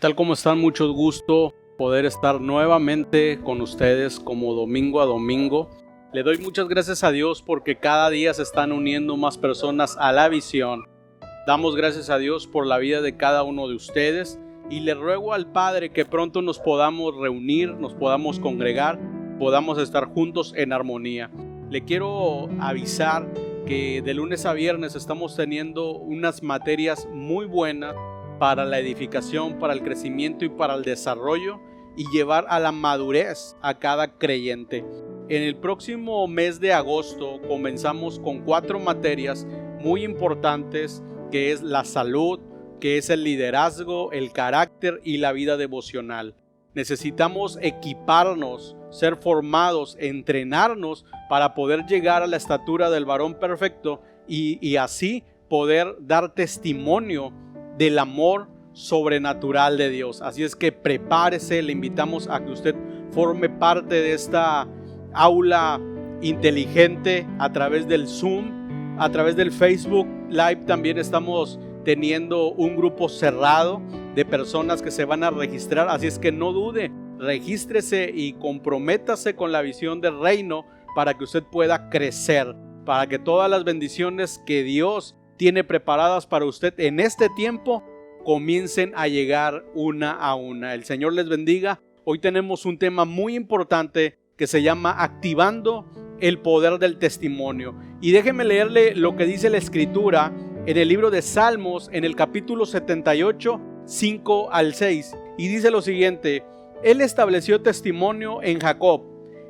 tal? ¿Cómo están? Mucho gusto poder estar nuevamente con ustedes como domingo a domingo. Le doy muchas gracias a Dios porque cada día se están uniendo más personas a la visión. Damos gracias a Dios por la vida de cada uno de ustedes y le ruego al Padre que pronto nos podamos reunir, nos podamos congregar, podamos estar juntos en armonía. Le quiero avisar que de lunes a viernes estamos teniendo unas materias muy buenas para la edificación, para el crecimiento y para el desarrollo y llevar a la madurez a cada creyente. En el próximo mes de agosto comenzamos con 4 materias muy importantes, que es la salud, que es el liderazgo, el carácter y la vida devocional. Necesitamos equiparnos, ser formados, entrenarnos para poder llegar a la estatura del varón perfecto y así poder dar testimonio del amor sobrenatural de Dios. Así es que prepárese, le invitamos a que usted forme parte de esta aula inteligente a través del Zoom, a través del Facebook Live. También estamos teniendo un grupo cerrado de personas que se van a registrar, así es que no dude, regístrese y comprométase con la visión del reino para que usted pueda crecer, para que todas las bendiciones que Dios tiene preparadas para usted en este tiempo comiencen a llegar una a una. El Señor les bendiga. Hoy tenemos un tema muy importante que se llama activando el poder del testimonio. Y déjeme leerle lo que dice la Escritura en el libro de Salmos, en el capítulo 78, 5 al 6. Y dice lo siguiente: Él estableció testimonio en Jacob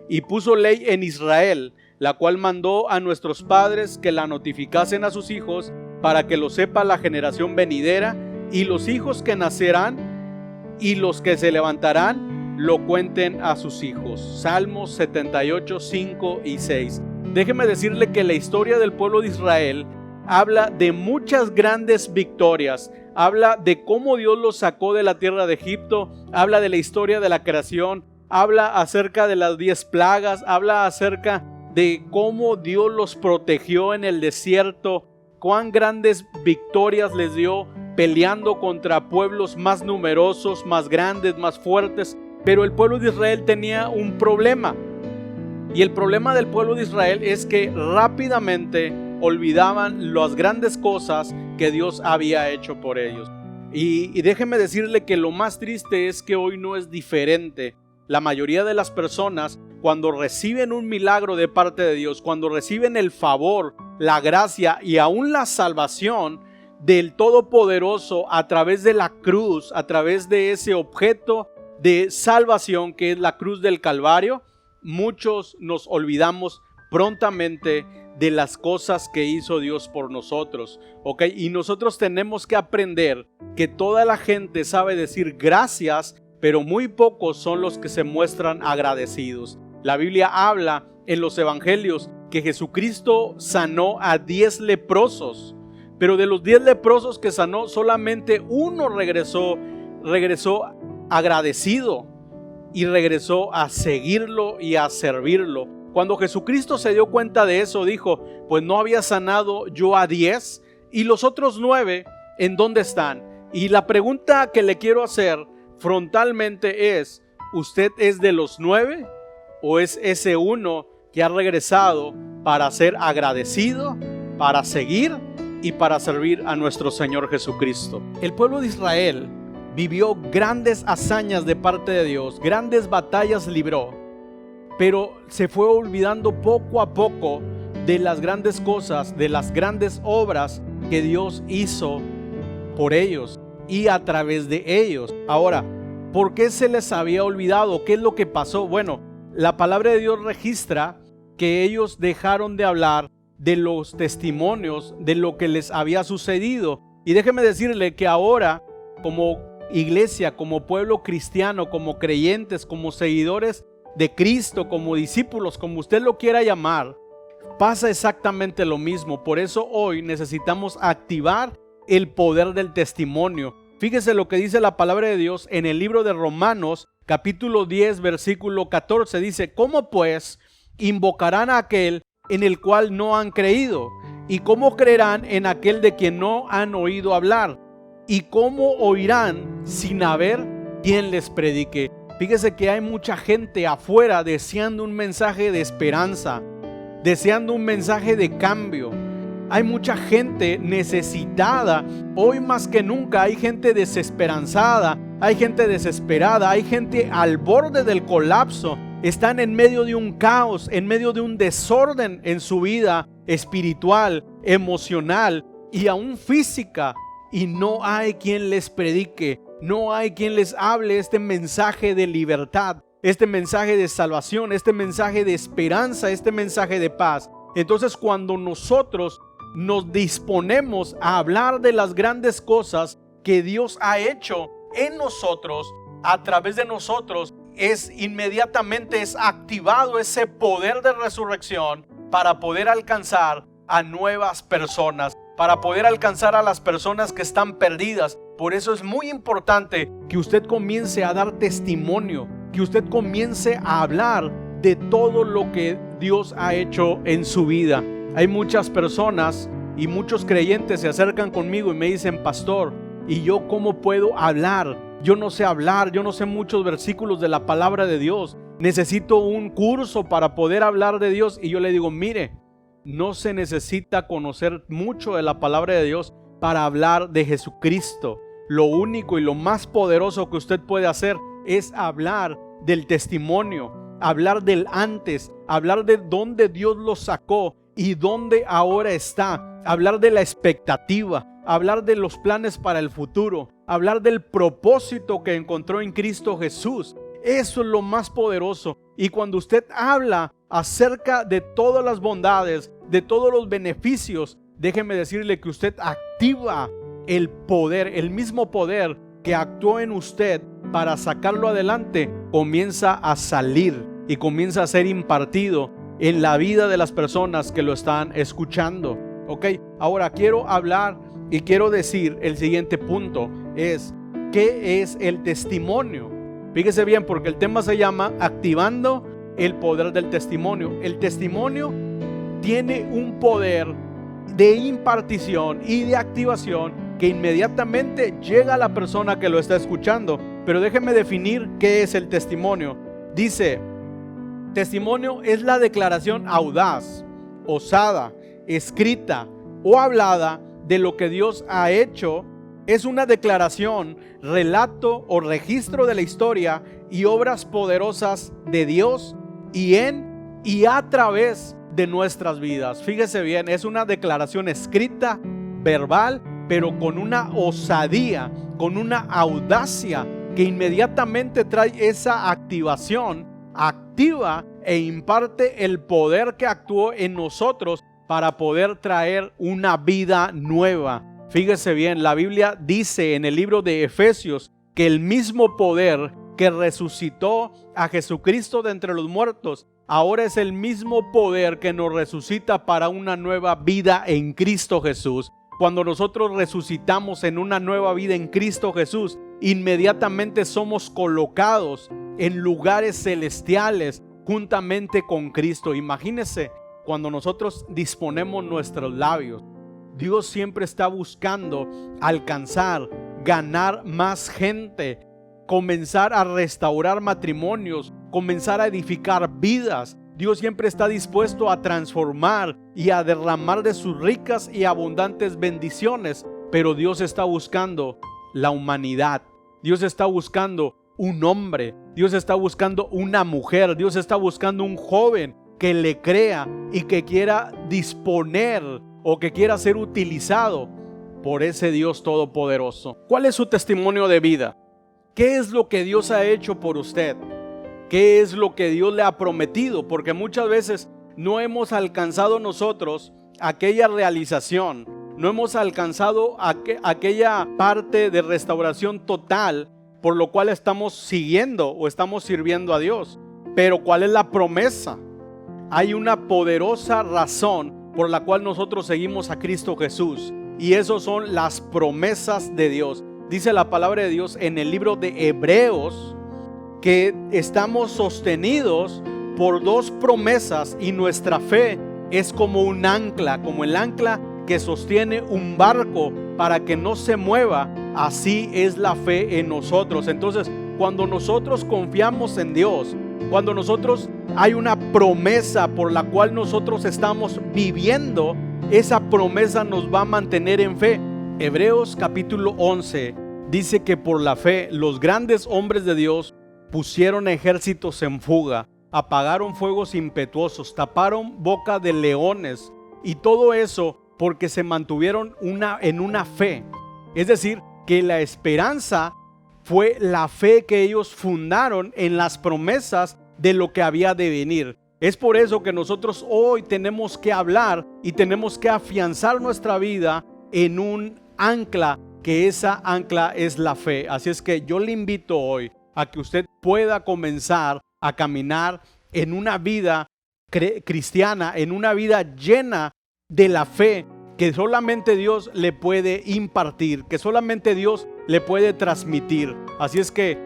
y puso ley en Israel, la cual mandó a nuestros padres que la notificasen a sus hijos, para que lo sepa la generación venidera, y los hijos que nacerán y los que se levantarán lo cuenten a sus hijos. Salmos 78, 5 y 6. Déjeme decirle que la historia del pueblo de Israel habla de muchas grandes victorias. Habla de cómo Dios los sacó de la tierra de Egipto, habla de la historia de la creación, habla acerca de las 10 plagas, habla acerca de cómo Dios los protegió en el desierto, cuán grandes victorias les dio peleando contra pueblos más numerosos, más grandes, más fuertes. Pero el pueblo de Israel tenía un problema. Y el problema del pueblo de Israel es que rápidamente olvidaban las grandes cosas que Dios había hecho por ellos. Y déjeme decirle que lo más triste es que hoy no es diferente. La mayoría de las personas, cuando reciben un milagro de parte de Dios, cuando reciben el favor, la gracia y aún la salvación del Todopoderoso a través de la cruz, a través de ese objeto de salvación que es la cruz del Calvario, muchos nos olvidamos prontamente de las cosas que hizo Dios por nosotros, ¿ok? Y nosotros tenemos que aprender que toda la gente sabe decir gracias, pero muy pocos son los que se muestran agradecidos. La Biblia habla en los evangelios que Jesucristo sanó a 10 leprosos, pero de los 10 leprosos que sanó, solamente uno regresó agradecido y regresó a seguirlo y a servirlo. Cuando Jesucristo se dio cuenta de eso, dijo: pues no había sanado yo a 10, y los otros 9, ¿en dónde están? Y la pregunta que le quiero hacer frontalmente es: ¿usted es de los 9 o es ese uno que ha regresado para ser agradecido, para seguir y para servir a nuestro Señor Jesucristo? El pueblo de Israel vivió grandes hazañas de parte de Dios, grandes batallas libró, pero se fue olvidando poco a poco de las grandes cosas, de las grandes obras que Dios hizo por ellos y a través de ellos. Ahora, ¿por qué se les había olvidado? ¿Qué es lo que pasó? Bueno, la palabra de Dios registra que ellos dejaron de hablar de los testimonios de lo que les había sucedido. Y déjeme decirle que ahora, como iglesia, como pueblo cristiano, como creyentes, como seguidores de Cristo, como discípulos, como usted lo quiera llamar, pasa exactamente lo mismo. Por eso hoy necesitamos activar el poder del testimonio. Fíjese lo que dice la palabra de Dios en el libro de Romanos, capítulo 10, versículo 14. Dice: ¿cómo pues invocarán a aquel en el cual no han creído? ¿Y cómo creerán en aquel de quien no han oído hablar? ¿Y cómo oirán sin haber quien les predique? Fíjese que hay mucha gente afuera deseando un mensaje de esperanza, deseando un mensaje de cambio. Hay mucha gente necesitada. Hoy más que nunca hay gente desesperanzada, hay gente desesperada, hay gente al borde del colapso. Están en medio de un caos, en medio de un desorden en su vida espiritual, emocional y aún física. Y no hay quien les predique, no hay quien les hable este mensaje de libertad, este mensaje de salvación, este mensaje de esperanza, este mensaje de paz. Entonces, cuando nosotros nos disponemos a hablar de las grandes cosas que Dios ha hecho en nosotros, a través de nosotros, inmediatamente es activado ese poder de resurrección para poder alcanzar a nuevas personas, para poder alcanzar a las personas que están perdidas. Por eso es muy importante que usted comience a dar testimonio, que usted comience a hablar de todo lo que Dios ha hecho en su vida. Hay muchas personas y muchos creyentes se acercan conmigo y me dicen: pastor, ¿y yo cómo puedo hablar? Yo no sé hablar, yo no sé muchos versículos de la palabra de Dios. Necesito un curso para poder hablar de Dios. Y yo le digo: mire, no se necesita conocer mucho de la palabra de Dios para hablar de Jesucristo. Lo único y lo más poderoso que usted puede hacer es hablar del testimonio, hablar del antes, hablar de dónde Dios lo sacó y dónde ahora está, hablar de la expectativa, hablar de los planes para el futuro, hablar del propósito que encontró en Cristo Jesús. Eso es lo más poderoso. Y cuando usted habla acerca de todas las bondades, de todos los beneficios, déjeme decirle que usted activa el poder, el mismo poder que actuó en usted para sacarlo adelante, comienza a salir y comienza a ser impartido en la vida de las personas que lo están escuchando. Ok, ahora quiero hablar y quiero decir el siguiente punto: ¿qué es el testimonio? Fíjese bien, porque el tema se llama activando el poder del testimonio. El testimonio tiene un poder de impartición y de activación que inmediatamente llega a la persona que lo está escuchando. Pero déjeme definir qué es el testimonio. Dice: testimonio es la declaración audaz, osada, escrita o hablada de lo que Dios ha hecho. Es una declaración, relato o registro de la historia y obras poderosas de Dios y en y a través de nuestras vidas. Fíjese bien, es una declaración escrita, verbal, pero con una osadía, con una audacia que inmediatamente trae esa activación, activa e imparte el poder que actuó en nosotros para poder traer una vida nueva. Fíjese bien, la Biblia dice en el libro de Efesios que el mismo poder que resucitó a Jesucristo de entre los muertos, ahora es el mismo poder que nos resucita para una nueva vida en Cristo Jesús. Cuando nosotros resucitamos en una nueva vida en Cristo Jesús, inmediatamente somos colocados en lugares celestiales juntamente con Cristo. Imagínese cuando nosotros disponemos nuestros labios. Dios siempre está buscando alcanzar, ganar más gente, comenzar a restaurar matrimonios, comenzar a edificar vidas. Dios siempre está dispuesto a transformar y a derramar de sus ricas y abundantes bendiciones. Pero Dios está buscando la humanidad. Dios está buscando un hombre. Dios está buscando una mujer. Dios está buscando un joven que le crea y que quiera disponer o que quiera ser utilizado por ese Dios todopoderoso. ¿Cuál es su testimonio de vida? ¿Qué es lo que Dios ha hecho por usted? ¿Qué es lo que Dios le ha prometido? Porque muchas veces no hemos alcanzado nosotros aquella realización, no hemos alcanzado aquella parte de restauración total por lo cual estamos siguiendo o estamos sirviendo a Dios. Pero ¿cuál es la promesa? Hay una poderosa razón por la cual nosotros seguimos a Cristo Jesús, y esos son las promesas de Dios. Dice la palabra de Dios en el libro de Hebreos que estamos sostenidos por dos promesas, y nuestra fe es como un ancla, como el ancla que sostiene un barco para que no se mueva así es la fe en nosotros. Entonces, cuando nosotros confiamos en Dios, cuando nosotros hay una promesa por la cual nosotros estamos viviendo, esa promesa nos va a mantener en fe. Hebreos capítulo 11 dice que por la fe los grandes hombres de Dios pusieron ejércitos en fuga, apagaron fuegos impetuosos, taparon boca de leones, y todo eso porque se mantuvieron en una fe. Es decir, que la esperanza fue la fe que ellos fundaron en las promesas de lo que había de venir. Es por eso que nosotros hoy tenemos que hablar y tenemos que afianzar nuestra vida en un ancla, que esa ancla es la fe. Así es que yo le invito hoy a que usted pueda comenzar a caminar en una vida cristiana, en una vida llena de la fe que solamente Dios le puede impartir, que solamente Dios le puede transmitir. Así es que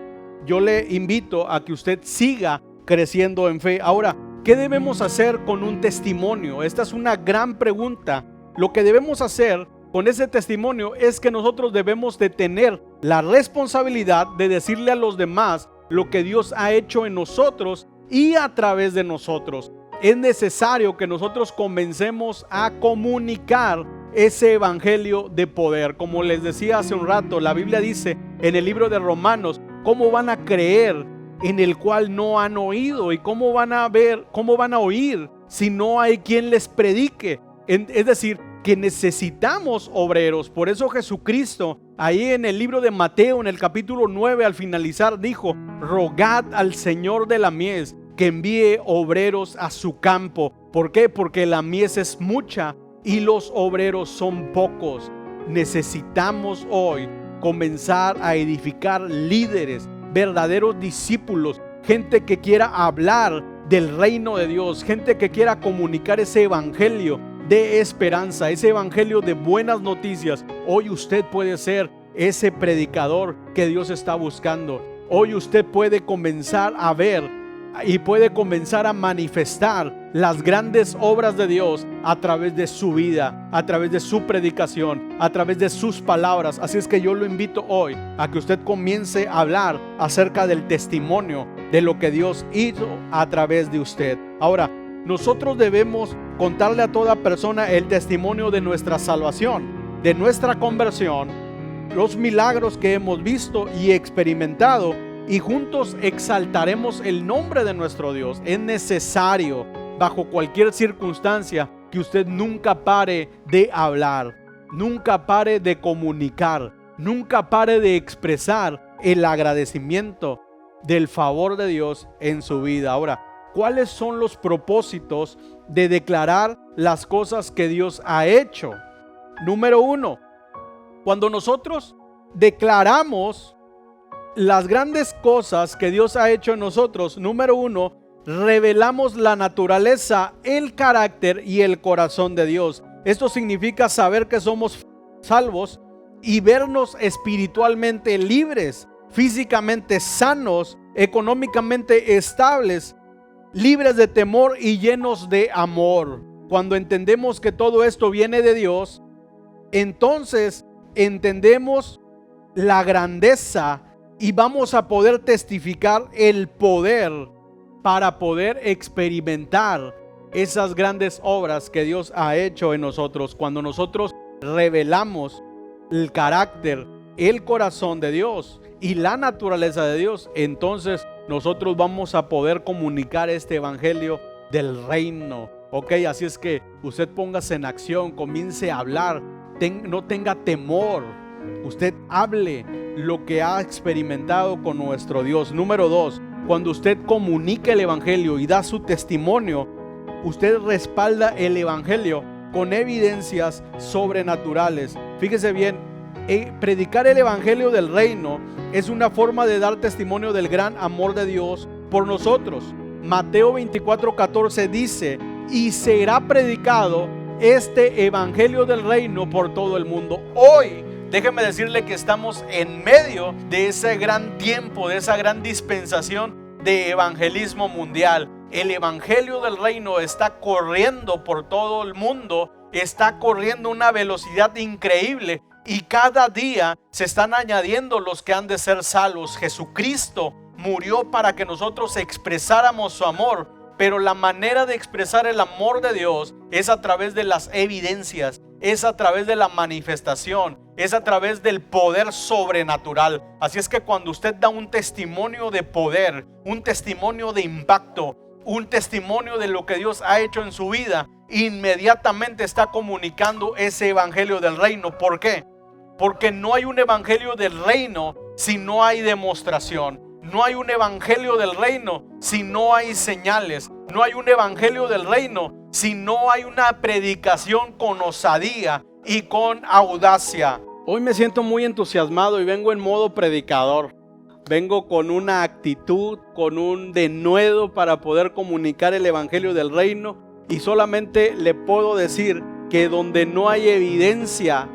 yo le invito a que usted siga creciendo en fe. Ahora, ¿qué debemos hacer con un testimonio? Esta es una gran pregunta. Lo que debemos hacer con ese testimonio es que nosotros debemos de tener la responsabilidad de decirle a los demás lo que Dios ha hecho en nosotros y a través de nosotros. Es necesario que nosotros comencemos a comunicar ese evangelio de poder. Como les decía hace un rato, la Biblia dice en el libro de Romanos, ¿cómo van a creer en el cual no han oído? ¿Y cómo van a ver, cómo van a oír si no hay quien les predique? Es decir, que necesitamos obreros. Por eso Jesucristo, ahí en el libro de Mateo, en el capítulo 9, al finalizar, dijo: rogad al Señor de la mies que envíe obreros a su campo. ¿Por qué? Porque la mies es mucha y los obreros son pocos. Necesitamos hoy comenzar a edificar líderes, verdaderos discípulos, gente que quiera hablar del reino de Dios, gente que quiera comunicar ese evangelio de esperanza, ese evangelio de buenas noticias. Hoy usted puede ser ese predicador que Dios está buscando. Hoy usted puede comenzar a ver y puede comenzar a manifestar las grandes obras de Dios a través de su vida, a través de su predicación, a través de sus palabras. Así es que yo lo invito hoy a que usted comience a hablar acerca del testimonio de lo que Dios hizo a través de usted. Ahora, nosotros debemos contarle a toda persona el testimonio de nuestra salvación, de nuestra conversión, los milagros que hemos visto y experimentado, y juntos exaltaremos el nombre de nuestro Dios. Es necesario, bajo cualquier circunstancia, que usted nunca pare de hablar, nunca pare de comunicar, nunca pare de expresar el agradecimiento del favor de Dios en su vida. Ahora, ¿cuáles son los propósitos de declarar las cosas que Dios ha hecho? Número 1, cuando nosotros declaramos las grandes cosas que Dios ha hecho en nosotros, número 1, revelamos la naturaleza, el carácter y el corazón de Dios. Esto significa saber que somos salvos y vernos espiritualmente libres, físicamente sanos, económicamente estables, libres de temor y llenos de amor. Cuando entendemos que todo esto viene de Dios, entonces entendemos la grandeza y vamos a poder testificar el poder para poder experimentar esas grandes obras que Dios ha hecho en nosotros. Cuando nosotros revelamos el carácter, el corazón de Dios y la naturaleza de Dios, entonces nosotros vamos a poder comunicar este evangelio del reino. Ok, así es que usted póngase en acción, comience a hablar, no tenga temor. Usted hable lo que ha experimentado con nuestro Dios. Número 2, cuando usted comunica el evangelio y da su testimonio, usted respalda el evangelio con evidencias sobrenaturales. Fíjese bien, predicar el evangelio del reino es una forma de dar testimonio del gran amor de Dios por nosotros. Mateo 24:14 dice: y será predicado este evangelio del reino por todo el mundo. Hoy, déjeme decirle que estamos en medio de ese gran tiempo, de esa gran dispensación de evangelismo mundial. El evangelio del reino está corriendo por todo el mundo, está corriendo a una velocidad increíble y cada día se están añadiendo los que han de ser salvos. Jesucristo murió para que nosotros expresáramos su amor, pero la manera de expresar el amor de Dios es a través de las evidencias, es a través de la manifestación, es a través del poder sobrenatural. Así es que cuando usted da un testimonio de poder, un testimonio de impacto, un testimonio de lo que Dios ha hecho en su vida, inmediatamente está comunicando ese evangelio del reino. ¿Por qué? Porque no hay un evangelio del reino si no hay demostración. No hay un evangelio del reino si no hay señales. No hay un evangelio del reino si no hay una predicación con osadía y con audacia. Hoy me siento muy entusiasmado y vengo en modo predicador. Vengo con una actitud, con un denuedo para poder comunicar el evangelio del reino. Y solamente le puedo decir que donde no hay evidencia,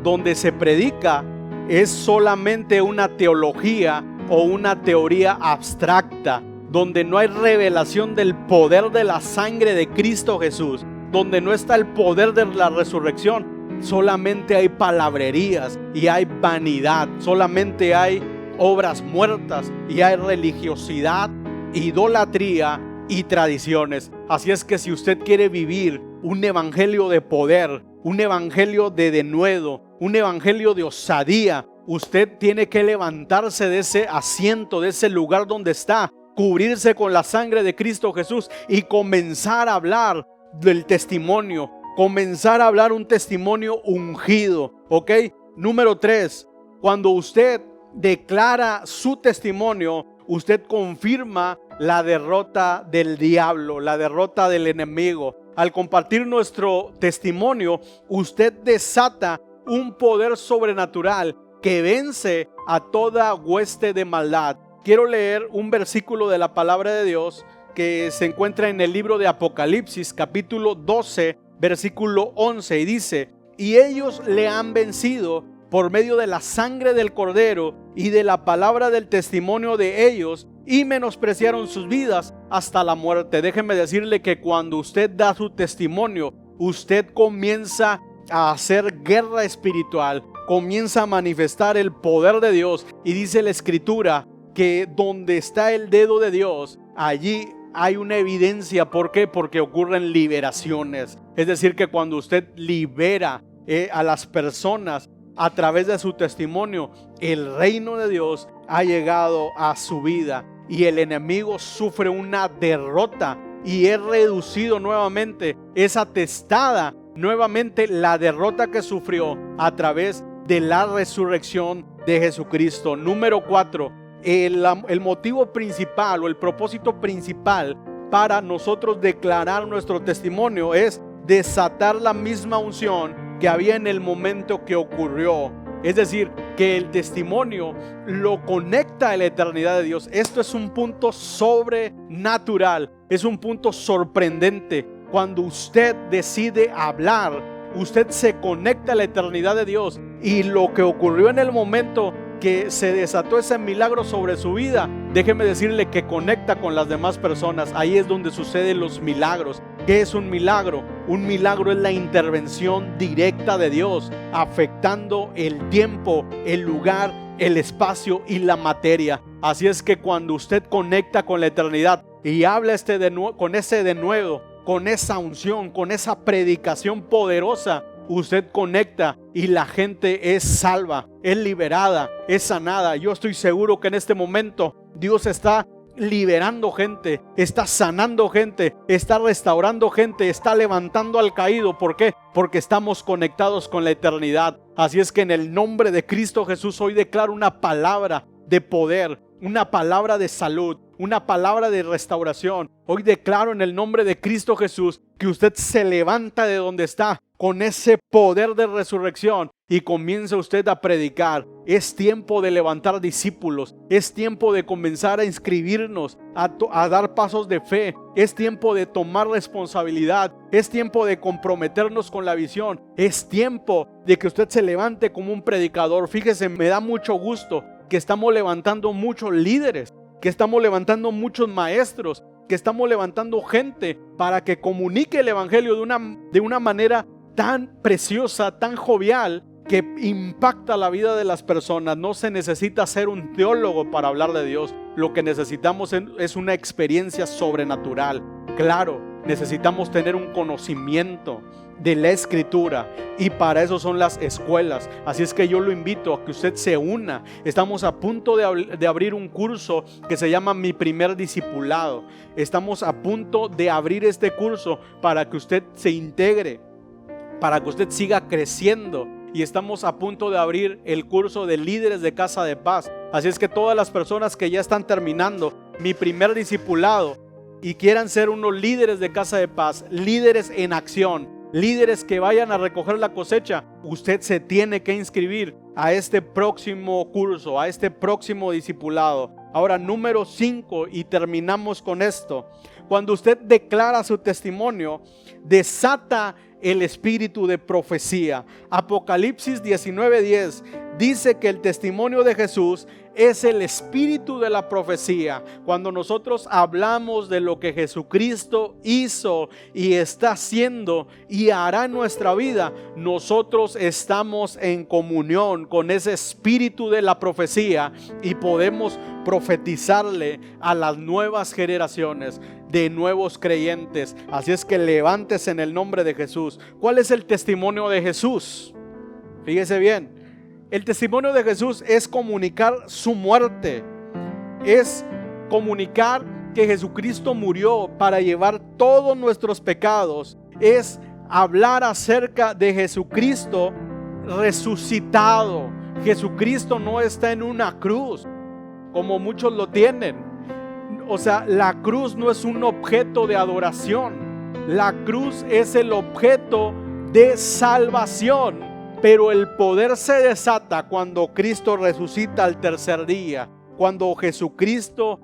donde se predica, es solamente una teología o una teoría abstracta, donde no hay revelación del poder de la sangre de Cristo Jesús, donde no está el poder de la resurrección, solamente hay palabrerías y hay vanidad, solamente hay obras muertas y hay religiosidad, idolatría y tradiciones. Así es que si usted quiere vivir un evangelio de poder, un evangelio de denuedo, un evangelio de osadía, usted tiene que levantarse de ese asiento, de ese lugar donde está, cubrirse con la sangre de Cristo Jesús y comenzar a hablar del testimonio, comenzar a hablar un testimonio ungido, ¿ok? Número 3, cuando usted declara su testimonio, usted confirma la derrota del diablo, la derrota del enemigo. Al compartir nuestro testimonio, usted desata un poder sobrenatural que vence a toda hueste de maldad. Quiero leer un versículo de la palabra de Dios que se encuentra en el libro de Apocalipsis, capítulo 12, versículo 11, y dice: y ellos le han vencido por medio de la sangre del Cordero y de la palabra del testimonio de ellos, y menospreciaron sus vidas hasta la muerte. Déjeme decirle que cuando usted da su testimonio, usted comienza a hacer guerra espiritual, comienza a manifestar el poder de Dios. Y dice la Escritura que donde está el dedo de Dios, allí hay una evidencia. ¿Por qué? Porque ocurren liberaciones. Es decir, que cuando usted libera a las personas a través de su testimonio, el reino de Dios ha llegado a su vida y el enemigo sufre una derrota y es reducido nuevamente, es atestada nuevamente la derrota que sufrió a través de la resurrección de Jesucristo. Número 4, el motivo principal o el propósito principal para nosotros declarar nuestro testimonio es desatar la misma unción que había en el momento que ocurrió. Es decir, que el testimonio lo conecta a la eternidad de Dios. Esto es un punto sobrenatural, es un punto sorprendente. Cuando usted decide hablar, usted se conecta a la eternidad de Dios, y lo que ocurrió en el momento que se desató ese milagro sobre su vida, déjeme decirle que conecta con las demás personas. Ahí es donde suceden los milagros. ¿Qué es un milagro? Un milagro es la intervención directa de Dios, afectando el tiempo, el lugar, el espacio y la materia. Así es que cuando usted conecta con la eternidad y habla con ese denuedo, con esa unción, con esa predicación poderosa, usted conecta y la gente es salva, es liberada, es sanada. Yo estoy seguro que en este momento Dios está liberando gente, está sanando gente, está restaurando gente, está levantando al caído. ¿Por qué? Porque estamos conectados con la eternidad. Así es que en el nombre de Cristo Jesús hoy declaro una palabra de poder, una palabra de salud, una palabra de restauración. Hoy declaro en el nombre de Cristo Jesús que usted se levanta de donde está con ese poder de resurrección y comienza usted a predicar. Es tiempo de levantar discípulos, es tiempo de comenzar a inscribirnos, a dar pasos de fe, es tiempo de tomar responsabilidad, es tiempo de comprometernos con la visión, es tiempo de que usted se levante como un predicador. Fíjese, me da mucho gusto que estamos levantando muchos líderes, que estamos levantando muchos maestros, que estamos levantando gente para que comunique el evangelio de una manera tan preciosa, tan jovial, que impacta la vida de las personas. No se necesita ser un teólogo para hablar de Dios. Lo que necesitamos es una experiencia sobrenatural. Claro, necesitamos tener un conocimiento de la Escritura, y para eso son las escuelas. Así es que yo lo invito a que usted se una. Estamos a punto de abrir un curso que se llama Mi Primer Discipulado. Estamos a punto de abrir este curso para que usted se integre, para que usted siga creciendo. Y estamos a punto de abrir el curso de líderes de Casa de Paz. Así es que todas las personas que ya están terminando Mi Primer Discipulado y quieran ser unos líderes de Casa de Paz, líderes en acción, líderes que vayan a recoger la cosecha, usted se tiene que inscribir a este próximo curso, a este próximo discipulado. Ahora, número 5, y terminamos con esto. Cuando usted declara su testimonio, desata el espíritu de profecía. Apocalipsis 19:10 dice que el testimonio de Jesús es el espíritu de la profecía. Cuando nosotros hablamos de lo que Jesucristo hizo y está haciendo y hará en nuestra vida, nosotros estamos en comunión con ese espíritu de la profecía y podemos profetizarle a las nuevas generaciones de nuevos creyentes. Así es que levántese en el nombre de Jesús. ¿Cuál es el testimonio de Jesús? Fíjese bien. El testimonio de Jesús es comunicar su muerte, es comunicar que Jesucristo murió para llevar todos nuestros pecados, es hablar acerca de Jesucristo resucitado. Jesucristo no está en una cruz como muchos lo tienen. O sea, la cruz no es un objeto de adoración, la cruz es el objeto de salvación. Pero el poder se desata cuando Cristo resucita al tercer día, cuando Jesucristo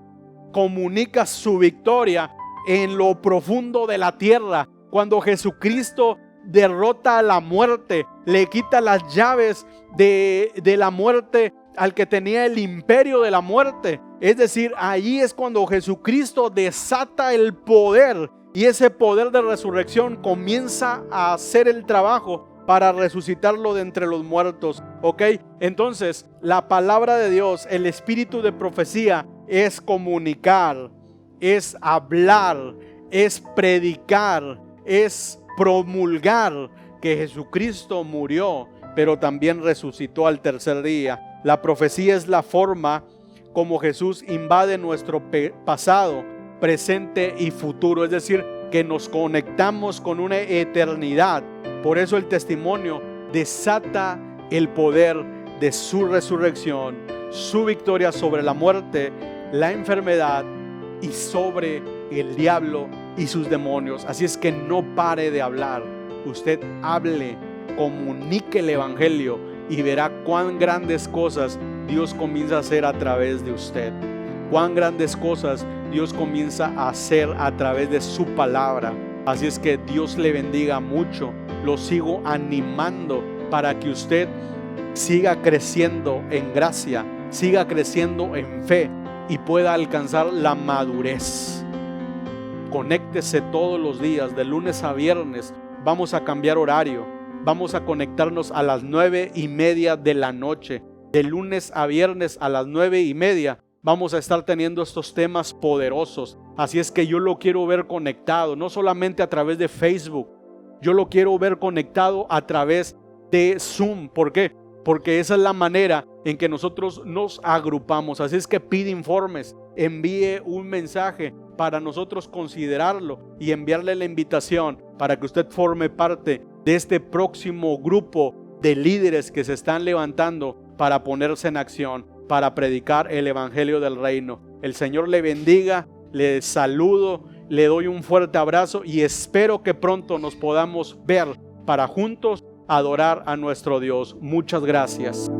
comunica su victoria en lo profundo de la tierra, cuando Jesucristo derrota a la muerte, le quita las llaves de la muerte al que tenía el imperio de la muerte. Es decir, ahí es cuando Jesucristo desata el poder, y ese poder de resurrección comienza a hacer el trabajo para resucitarlo de entre los muertos. ¿Ok? Entonces, la palabra de Dios, el espíritu de profecía, es comunicar, es hablar, es predicar, es promulgar que Jesucristo murió, pero también resucitó al tercer día. La profecía es la forma como Jesús invade nuestro pasado, presente y futuro. Es decir, que nos conectamos con una eternidad. Por eso el testimonio desata el poder de su resurrección, su victoria sobre la muerte, la enfermedad y sobre el diablo y sus demonios. Así es que no pare de hablar. Usted hable, comunique el evangelio y verá cuán grandes cosas Dios comienza a hacer a través de usted. Cuán grandes cosas Dios comienza a hacer a través de su palabra. Así es que Dios le bendiga mucho. Lo sigo animando para que usted siga creciendo en gracia, siga creciendo en fe y pueda alcanzar la madurez. Conéctese todos los días, de lunes a viernes. Vamos a cambiar horario. Vamos a conectarnos a las 9:30 de la noche. De lunes a viernes a las 9:30 vamos a estar teniendo estos temas poderosos. Así es que yo lo quiero ver conectado, no solamente a través de Facebook. Yo lo quiero ver conectado a través de Zoom. ¿Por qué? Porque esa es la manera en que nosotros nos agrupamos. Así es que pide informes, envíe un mensaje para nosotros considerarlo y enviarle la invitación para que usted forme parte de este próximo grupo de líderes que se están levantando para ponerse en acción, para predicar el evangelio del reino. El Señor le bendiga, le saludo, le doy un fuerte abrazo y espero que pronto nos podamos ver para juntos adorar a nuestro Dios. Muchas gracias.